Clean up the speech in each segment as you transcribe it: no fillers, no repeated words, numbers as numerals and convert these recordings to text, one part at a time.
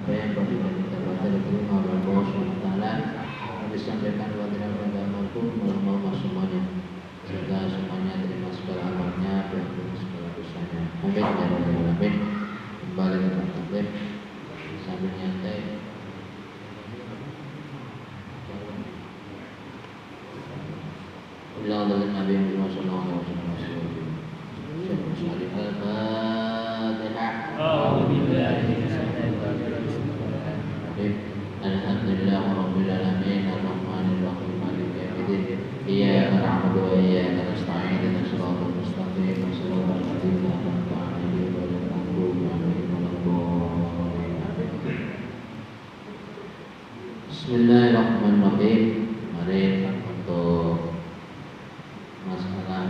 apa yang berikan kita baca diterima oleh Allah SWT, yang disampaikan pada almarhum Muhammad semuanya, sehingga semuanya terima segala amalnya dan segala dosanya. Amin ya rabbal alamin. Kembali ke taklim sambil nyantai. Bila Nabi Muhammad sallallahu alaihi wasallam. Alhamdulillah rabbil alamin arrahmanir rahim maliki yaumiddin iyyaka na'budu wa iyyaka nasta'in ihdinas siratal mustaqim siratal ladzina an'amta 'alaihim ghairil maghdubi 'alaihim waladdallin. Bismillahirrahmanirrahim. Mari untuk masalah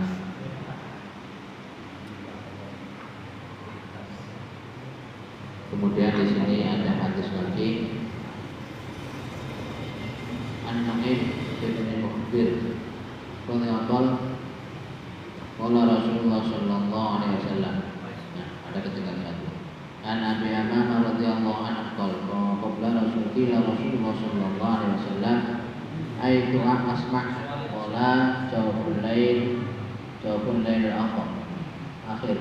kemudian di sini ada hadis lagi. An-Naim bin Mukhbir radhiyallahu qala Rasulullah sallallahu alaihi wasallam. Nah, ada ketika satu. An Abi Amamah radhiyallahu anhu qala qabla Rasulullah sallallahu alaihi wasallam aitu asma' qala jawabul lail akhir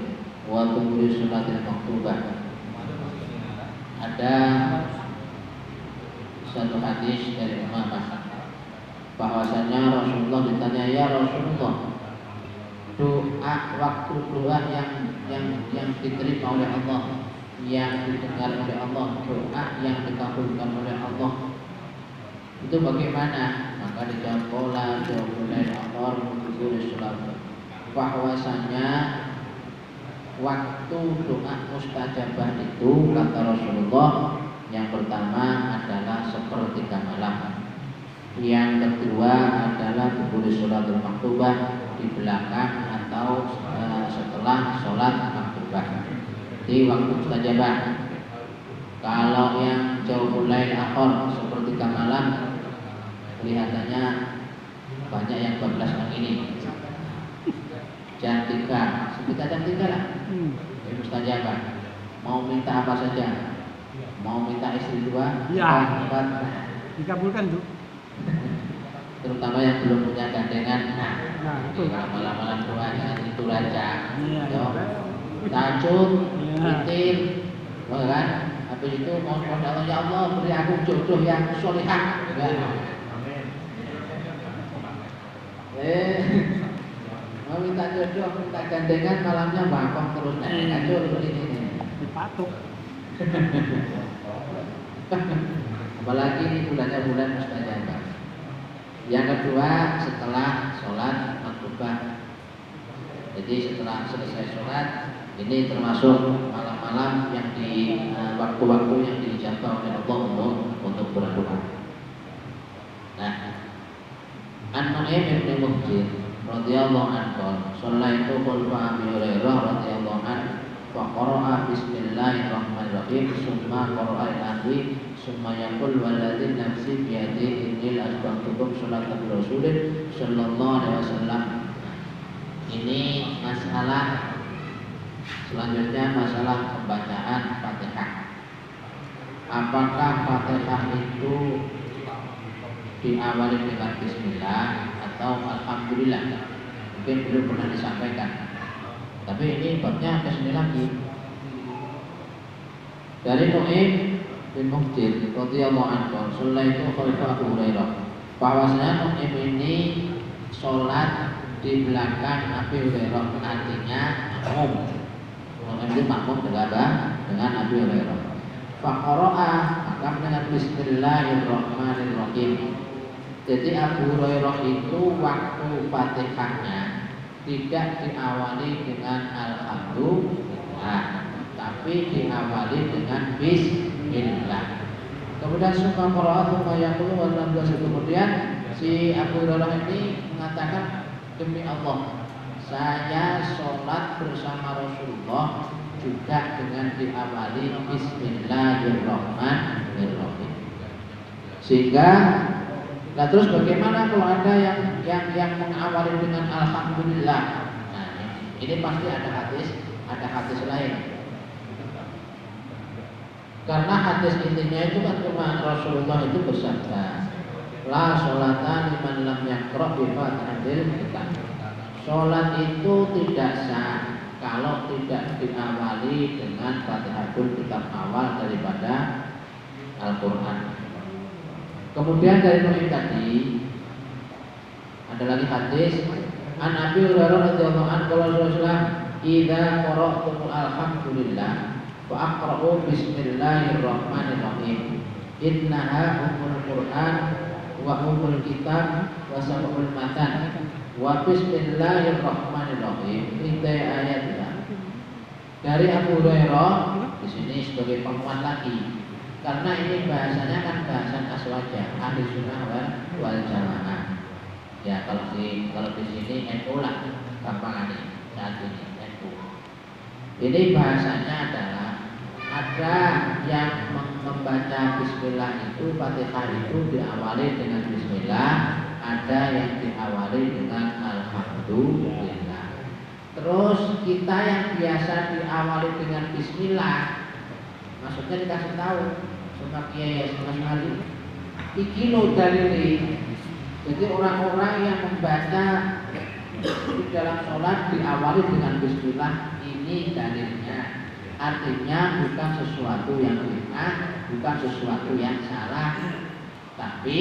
wa tumri salatil maktubah. Ada satu hadis dari Umamah bahwasanya Rasulullah ditanya, ya Rasulullah, doa waktu doa yang diterima oleh Allah, yang didengar oleh Allah, doa yang dikabulkan oleh Allah, itu bagaimana? Maka dijawab pola jawabannya Allah bahwasanya waktu doa mustajabah itu kata Rasulullah, yang pertama adalah sepertiga malam, yang kedua adalah diberi sholatul maktubah di belakang atau setelah sholat maktubah di waktu mustajabah. Kalau yang jauh lail akhir sepertiga malam, kelihatannya banyak yang 12 yang ini. Jam 3, sekitar jam 3 lah. Mustajabah. Mau minta apa saja? Mau minta istri 2, ya, 4, dikabulkan tuh. Terutama yang belum punya gandengan. Nah, itu malam-malam doa jangan itu aja. Iya, Tahajud, ya. witir, kan? Habis itu mohon Allah, ya Allah beri aku jodoh yang solihah. Mau minta jodoh, minta gandengan, malamnya bangkok terus kacau ini. Dipatuk. Apalagi ini bulan mustajabah. Yang kedua setelah sholat maktubah. Jadi setelah selesai sholat, ini termasuk malam-malam yang di waktu-waktu yang dijabah oleh Allah untuk berdoa. Nah, An-Nu'aim bin Mukhbir radhiyallahu anhu, shallaitu khalfa Abi Hurairah radhiyallahu anhu, wa qara'a bismillahirrahmanirrahim, summa qara'a al-akhir, summa yaqul walladzi nafsi bi yadihi innil asbaqtukum sholatan Rasulullah sallallahu alaihi wasallam. Ini masalah selanjutnya, masalah pembacaan Fatihah. Apakah Fatihah itu diawali dengan bismillah atau alhamdulillah? Mungkin belum pernah disampaikan. Tapi ini babnya ke sini lagi. Dari Nu'aim bin Mukhbir radhiyallahu anhu, shallaitu khalfa Abu Hurairah, bahwasanya Nu'aim ini sholat di belakang Abi Hurairah, artinya makmum. Nu'aim itu makmum dengan Abi Hurairah. Faqara'a, maka dengan bismillahirrahmanirrahim. Jadi Abu Hurairah itu waktu Fatihahnya tidak diawali dengan alhamdulillah, tapi diawali dengan bismillah. Kemudian summa qara'a summa yaqulu wa lam yasud. Kemudian si Abu Hurairah ini mengatakan, demi Allah, saya sholat bersama Rasulullah juga dengan diawali bismillahirrahmanirrahim. Sehingga, nah terus bagaimana kalau ada yang mengawali dengan alhamdulillah? Nah, ini pasti ada hadis lain. Karena hadis intinya itu kan cuma Rasulullah itu bersabda, la sholata liman lam yaqra bi Fatihatil kitab. Sholat itu tidak sah kalau tidak diawali dengan Fatihatul Kitab awal daripada Al-Quran. Kemudian dari Nabi tadi ada lagi hadis An Abi Hurairah radhiyallahu anhu qala Rasulullah idza qara'tumul alhamdulillah wa aqra'u bismillahirrahmanirrahim innaha ummul Qur'an wa ummul kitab wa sab'ul matan wa bismillahirrahmanirrahim. Ini ayat ya. Dari Abu Hurairah di sini sebagai penguat lagi. Karena ini bahasanya kan bahasan aswaja, ahli sunnah wal jamaah. Ya kalau di sini NU lah gampang ini saat ini NU. Ini bahasanya adalah ada yang membaca Bismillah itu Fatihah itu diawali dengan Bismillah, ada yang diawali dengan Alhamdulillah. Terus kita yang biasa diawali dengan Bismillah, maksudnya dikasih tahu sama Kiai Mas Ali, iki lo dalili. Jadi orang-orang yang membaca di dalam sholat diawali dengan Bismillah, ini dalilnya. Artinya bukan sesuatu yang bid'ah, bukan sesuatu yang salah, tapi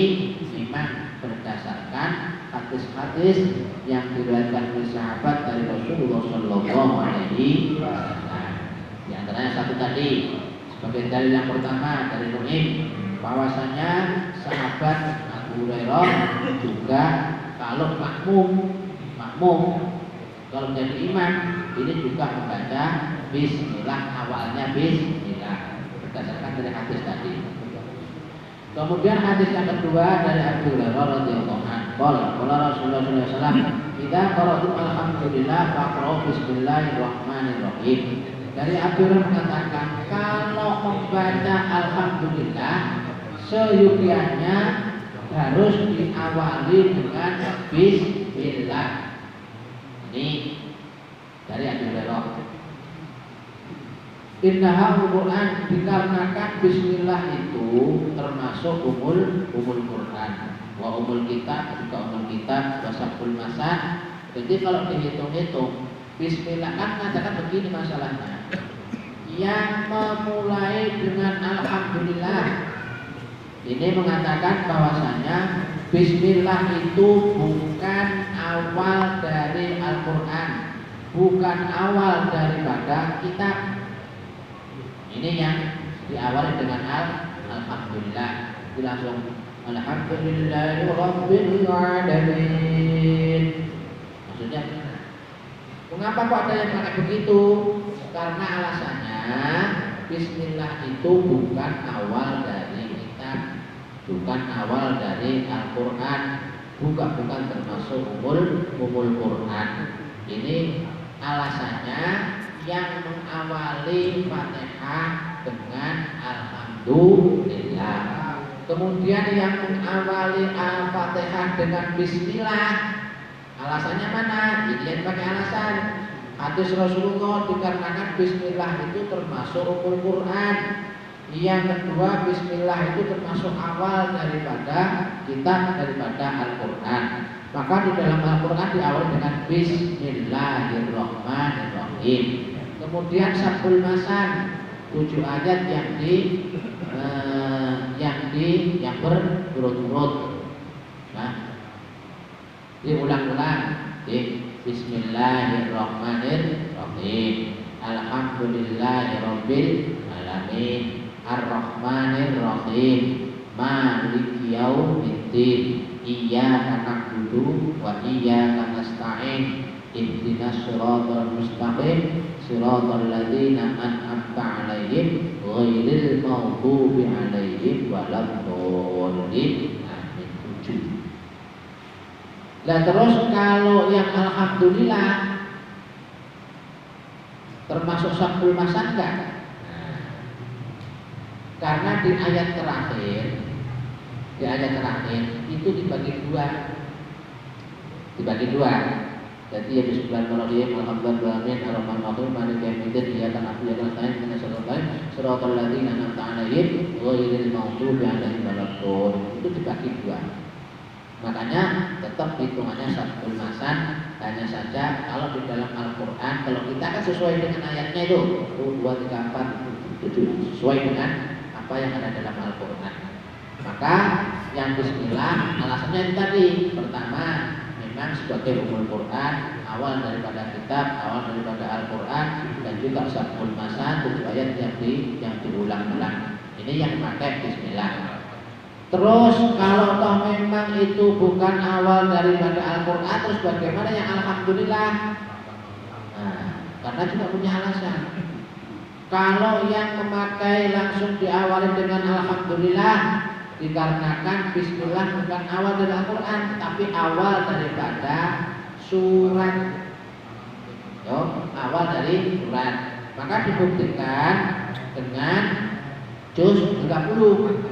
memang berdasarkan hadis-hadis yang diriwayatkan oleh sahabat dari Rasulullah Shallallahu Alaihi Wasallam. Di antaranya satu tadi sebagai dalil yang pertama dari Nu'aim, bahwasanya sahabat Abu Hurairah juga kalau makmum kalau menjadi imam ini juga membaca Bismillah, awalnya Bismillah berdasarkan dari hadis tadi. Kemudian hadis yang kedua dari Abu Hurairah radhiyallahu anhu, qala Rasulullah sallallahu alaihi wasallam, "Idza qara'tum alhamdulillah faqra'u bismillahirrahmanirrahim." Dari Abu Hurairah mengatakan, kalau membaca alhamdulillah seyogianya harus diawali dengan Bismillah. Ini dari Abu Hurairah. Innaha Quran, dikarenakan Bismillah itu termasuk umul Quran, wa umul kitab juga umul kitab, wa sabul masan. Jadi kalau dihitung-hitung Bismillah kan mengatakan begini masalahnya. Yang memulai dengan alhamdulillah ini mengatakan bahwasanya Bismillah itu bukan awal dari Al-Quran, bukan awal daripada kitab. Ini yang diawali dengan alhamdulillah. Jadi langsung alhamdulillahirabbil alamin. Maksudnya mengapa kok ada yang pakai begitu? Karena alasannya Bismillah itu bukan awal dari kitab, bukan awal dari Al-Quran, bukan termasuk umul Quran. Ini alasannya yang mengawali Fatihah dengan alhamdulillah. Kemudian yang mengawali Al-Fatihah dengan Bismillah, alasannya mana? Ini yang pakai alasan hadis Rasulullah, dikarenakan Bismillah itu termasuk umul Quran. Yang kedua, Bismillah itu termasuk awal daripada kitab, daripada Al-Quran. Maka di dalam Al-Quran diawali dengan Bismillahirrahmanirrahim. Kemudian sabul masan, 7 ayat yang berurut-urut. Nah, diulang-ulang. Bismillahirrahmanirrahim. Alhamdulillahirabbil alamin. Ar-Rahmanir-Rahim. Maliki yaumiddin. Iyyaka na'budu wa iyyaka nasta'in. Ihdinas siratal mustaqim. Siratal ladzina an'amta 'alaihim ghairil maghdubi 'alaihim waladdallin. Amin. 7. Nah terus kalau yang alhamdulillah termasuk sabul masan enggak? Karena di ayat terakhir itu dibagi dua. Jadi ya bismillahirrahmanirrahim. Alhamdulillahirabbil alamin arrahmanirrahim maliki yaumiddin iyyaka na'budu wa iyyaka nasta'in ihdinas siratal ladzina an'amta 'alaihim ghairil maghdubi 'alaihim waladdallin. Itu dibagi dua. Makanya tetap hitungannya syatul masan. Hanya saja kalau di dalam Al-Quran, kalau kita kan sesuai dengan ayatnya itu 1, 2, 3, 4, 7 sesuai dengan apa yang ada dalam Al-Quran. Maka yang bismillah alasannya itu tadi. Pertama, memang sebagai umul Quran, awal daripada kitab, awal daripada Al-Quran, dan juga sabul masan 7 ayat yang diulang-ulang. Ini yang pakai bismillah. Terus kalau toh memang itu bukan awal daripada Al-Quran, terus bagaimana yang Alhamdulillah? Nah, karena juga punya alasan. Kalau yang memakai langsung diawali dengan Alhamdulillah, dikarenakan bismillah bukan awal dari Al-Quran, tapi awal daripada surat. Awal dari surat. Maka dibuktikan dengan juz 30.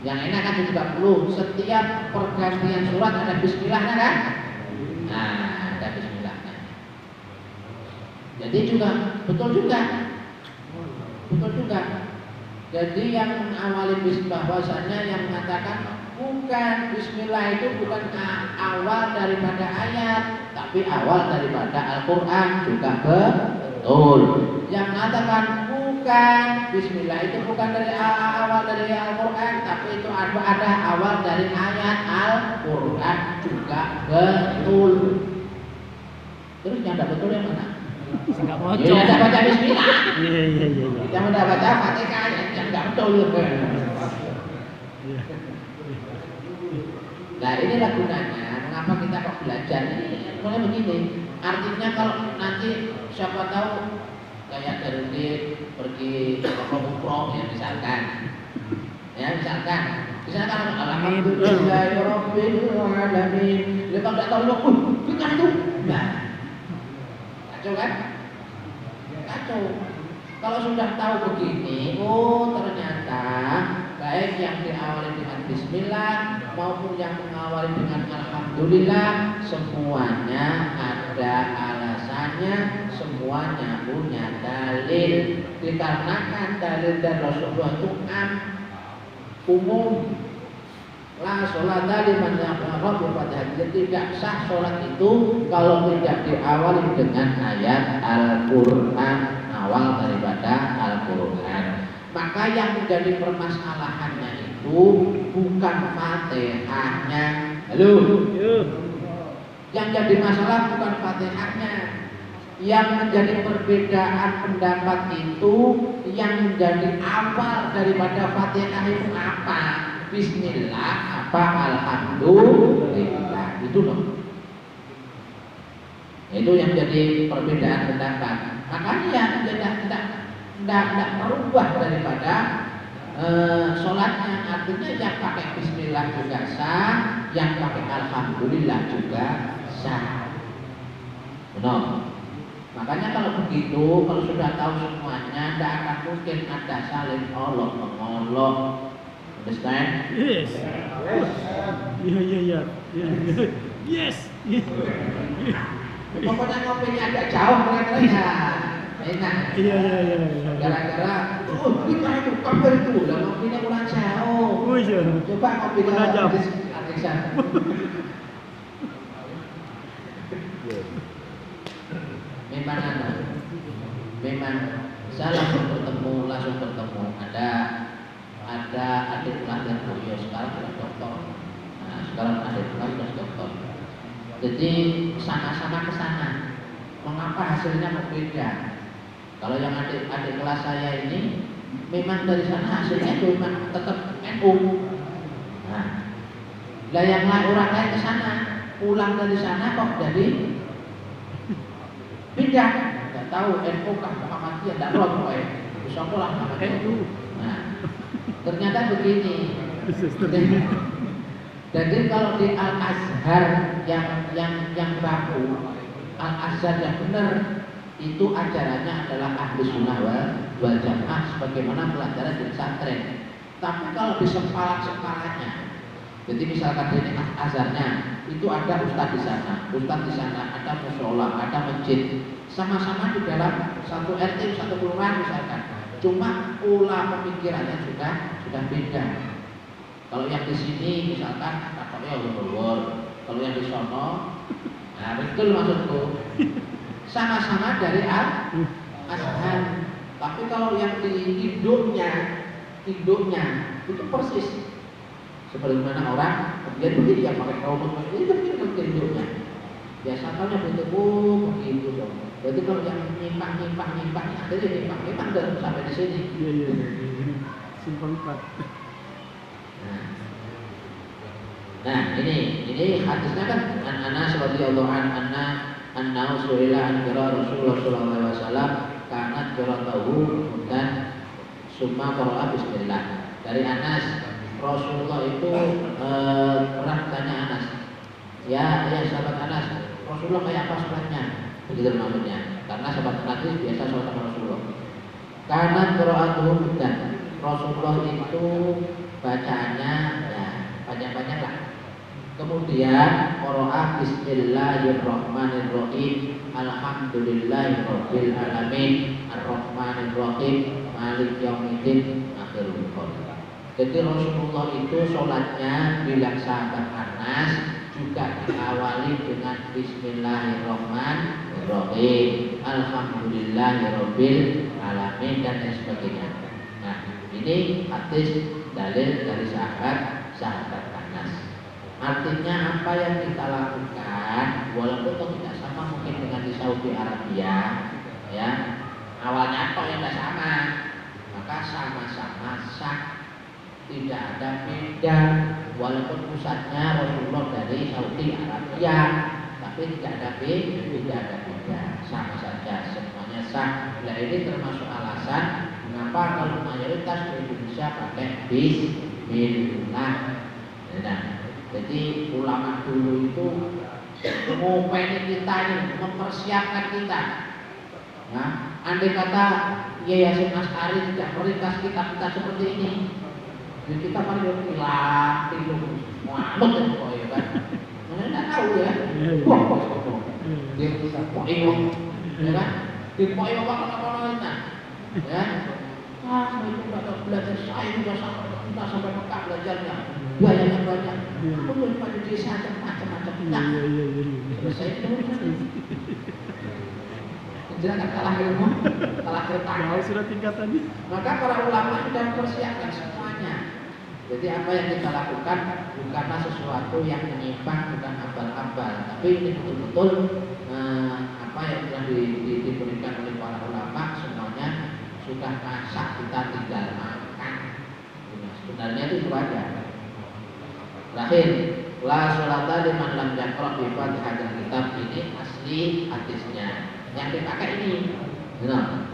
Yang enak kan 30. Setiap pergantian surat ada bismillahnya kan? Nah, ada bismillahnya. Jadi juga betul juga. Jadi yang mengawali bismillah, bahwasanya yang mengatakan bukan bismillah itu bukan awal daripada ayat, tapi awal daripada Al-Quran juga betul. Yang mengatakan bukan bismillah itu bukan dari awal dari Al-Quran, tapi itu ada awal dari ayat Al-Quran juga betul. Terus yang tidak betul yang mana? Enggak mau Ya tidak baca bismillah. Iya. Kita tidak baca Fatihah yang tidak betul. Nah, inilah gunanya mengapa kita kok belajar ini. Mulai begini. Artinya kalau nanti siapa tahu kayak dari pergi umroh ya misalkan alhamdulillahirabbil alamin. Lepas tak tahu bukan itu. Nah, kacau kan? Kacau. Kalau sudah tahu begini, ternyata baik yang diawali dengan bismillah maupun yang mengawali dengan alhamdulillah, semuanya ada alasannya, semuanya punya dalil. Dikarenakan dalil dari Rasulullah itu umum. La sholata liman lam yaqra bi Fatihah. Tidak sah sholat itu kalau tidak diawali dengan ayat Al-Quran, awal daripada Al-Quran. Maka yang menjadi permasalahannya itu bukan Fatihahnya. Halo. Yang jadi masalah bukan Fatihahnya. Yang menjadi perbedaan pendapat itu yang menjadi awal daripada Fatihah itu apa? Bismillah apa alhamdulillah, itu loh. Itu yang jadi perbedaan pendapat. Makanya tidak merubah daripada sholatnya. Artinya yang pakai bismillah juga sah, yang pakai alhamdulillah juga sah. Benar. Makanya kalau begitu, kalau sudah tahu semuanya, tidak akan mungkin ada saling olok-mengolok. Understand? Yes. Iya. Yes. Pokoknya ngopinya agak jauh mereka ya. Enak. Iya. Gara-gara, kita itu kabar itu, lah ngopinya kurang jauh. Oh iya. Coba ngopi ke Adiksa. Memang saya langsung bertemu. Ada adik kelas yang beliau sekarang sudah doktor. Nah, sekarang adik kelas sudah doktor. Jadi sama-sama ke sana. Mengapa hasilnya berbeda? Kalau yang adik kelas saya ini memang dari sana hasilnya itu memang tetap NU. Nah, lah yang orang lain ke sana, pulang dari sana kok jadi pindah. Tidak tahu NU kah Muhammadiyah, tidak tahu pokoknya. Bisa pulang NU. Nah, ternyata begini. Jadi kalau di Al-Azhar yang baku, Al-Azhar yang benar itu ajarannya adalah ahli sunnah wal jamaah sebagaimana pelajaran di pesantren. Tapi kalau di sekolah-sekolahnya Jadi misalkan ini azannya itu ada ustadz di sana ada musola, ada masjid, sama-sama di dalam satu RT, satu kelurahan misalkan. Cuma pola pemikirannya sudah beda. Kalau yang di sini misalkan katanya ulur, kalau yang di sono, nah betul maksudku. Sama-sama dari azan. Tapi kalau yang di induknya itu persis sebagaimana orang kemudian begini yang pakai kaum itu kan induknya. Biasa kalau yang begitu dong. Berarti kalau yang nyimpang ada yang nyimpang dan sampai di sini. Iya. Simpang 4. Nah ini hadisnya kan an Anas radhiyallahu anna suila an Rasulullah sallallahu alaihi wasallam kanat qira'atuhu dan summa qara'a bismillah. Dari Anas, Rasulullah itu pernah tanya Anas, ya sahabat Anas, Rasulullah kayak apa sholatnya? Begitu maksudnya. Karena sahabat Anas itu biasa sholat sama Rasulullah. Kanat qira'atuhu dan Rasulullah itu bacaannya ya panjang-panjang lah. Kemudian qara'a bismillahirrahmanirrahim alhamdulillahirabbil alamin arrahmanirrahim malik yaumiddin akhirul qaul. Jadi Rasulullah itu sholatnya bilang sahabat Anas juga diawali dengan bismillahirrahmanirrahim alhamdulillahirabbil alamin dan lain sebagainya. Nah, ini hadis dalil dari sahabat Anas. Artinya apa yang kita lakukan walaupun tidak sama mungkin dengan di Saudi Arabia ya, awalnya kok yang tidak sama, maka sama-sama sah, tidak ada beda walaupun pusatnya Rasulullah dari Saudi Arabia, tapi tidak ada beda, sama saja semuanya sah. Nah ini termasuk alasan mengapa kalau mayoritas di Indonesia pakai bismillah. Nah, jadi ulama dulu itu ngopeni kita ini, mempersiapkan kita. Nah, andai kata Yayasan Asy'ari tidak meringkas kita seperti ini, jadi kita paling hilang, tidur, muamut ya kan. Mana tidak tahu ya. Dia poin, ya kan? Dia poin apa-apa ya. Saya itu tidak belajar, saya sudah sampai Mekah belajarnya. Biayanya banyak, belum pada desa macam-macam. Nah, selesai itu jangan kalah ilmu, kalah kertas. Sudah tingkatannya. Maka para ulama sudah mempersiapkan semuanya. Jadi apa yang kita lakukan bukanlah sesuatu yang menyimpang, bukan abal-abal, tapi ini betul-betul apa yang telah diberikan oleh para ulama semuanya sudah masak, kita tinggal makan. Sebenarnya itu aja. Terakhir, la sholata liman lam yaqra bi Fatihatil Kitab, ini asli hadisnya. Yang dipakai ini, benar.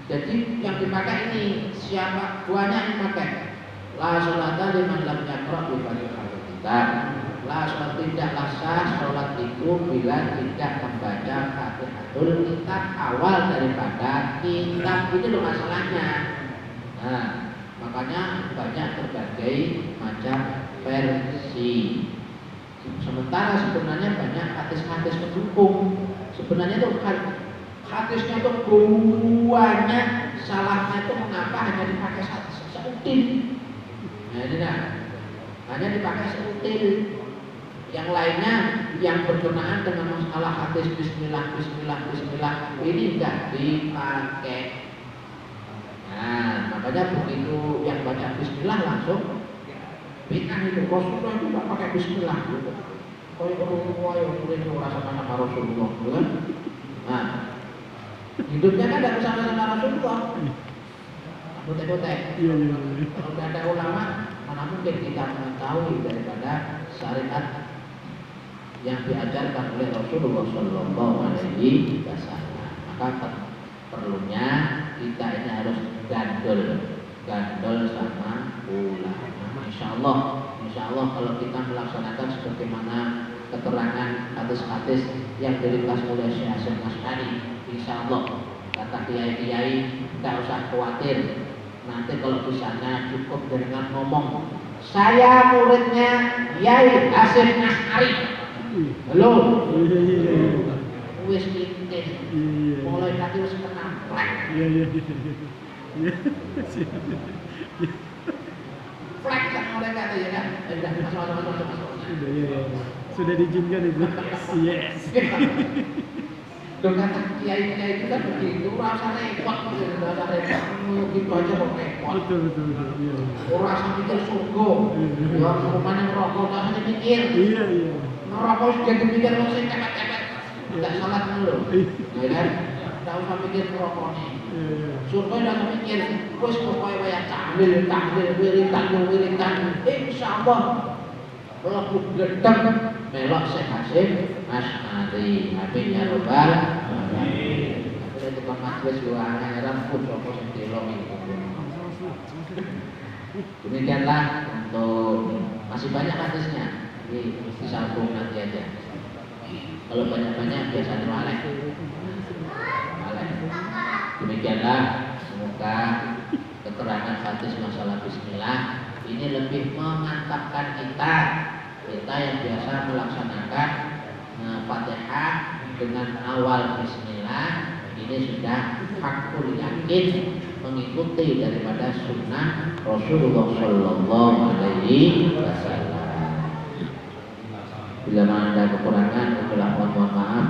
Jadi yang dipakai ini siapa? Buahnya yang pakai. La sholata liman lam yaqra bi Fatihatil Kitab. La sholat tidaklah sah sholat itu bila tidak membaca Fatihatul Kitab, awal daripada kitab. Ini loh masalahnya. Nah, makanya banyak berbagai macam versi. Sementara sebenarnya banyak hadis-hadis mendukung. Sebenarnya itu hadisnya itu banyak, salahnya itu mengapa hanya dipakai seutil. Nah, ini hanya dipakai seutil. Yang lainnya yang berkenaan dengan masalah hadis Bismillah ini tidak dipakai. Nah, makanya begitu yang baca Bismillah langsung bid'ah itu. Rasulullah itu tidak pakai Bismillah gitu. Kau yang mulai merasakan sama Rasulullah, kan? Nah, hidupnya kan tidak bersama-sama Rasulullah. Botek-botek. Kalau tidak ada ulama, mana mungkin kita mengetahui daripada syariat yang diajarkan oleh Rasulullah Shallallahu Alaihi Wasallam. Maka perlunya kita ini harus gandol sama ulama. Insya Allah kalau kita melaksanakan sebagaimana keterangan hadis-hadis yang diringkas oleh Syekh Hasyim Asy'ari, insya Allah kata kiai-kiai tidak usah khawatir Nanti kalau di sana cukup dengan ngomong, saya muridnya Yai Hasyim Asy'ari. Halo. Wis linting. Mulai tadi wis kenamplek. Iya. Flek kan mereka tuh ya kan. Masuk. Sudah diizinkan itu. Yes. Loh kata kiai itu kan begitu, rasa repot gitu, rasa repot, gitu aja kok repot. Betul. Iya. Orang rasa mikir surga, ya rumah yang merokok, rasa mikir. Iya. Merokok sudah dipikir, kalau saya cepet-cepet, tidak salat dulu, ya kan? Tidak usah mikir merokok nih. Surga tidak usah mikir, wis pokoknya kayak tahlil, wiritan, insya Allah, melebu gedeng, melok Syekh Hasyim Asy'ari, apinya robbal. Akhirnya tukang majlis gua heran pun sopo sing delong itu. Demikianlah untuk masih banyak hadisnya. Jadi disambung nanti aja. Kalau banyak-banyak biasanya malek. Demikianlah, semoga keterangan hadis masalah bismillah ini lebih memantapkan kita yang biasa melaksanakan Fatihah dengan awal bismillah, ini sudah hakul yakin mengikuti daripada sunnah Rasulullah Shallallahu Alaihi Wasallam. Bila ada kekurangan, mohon maaf.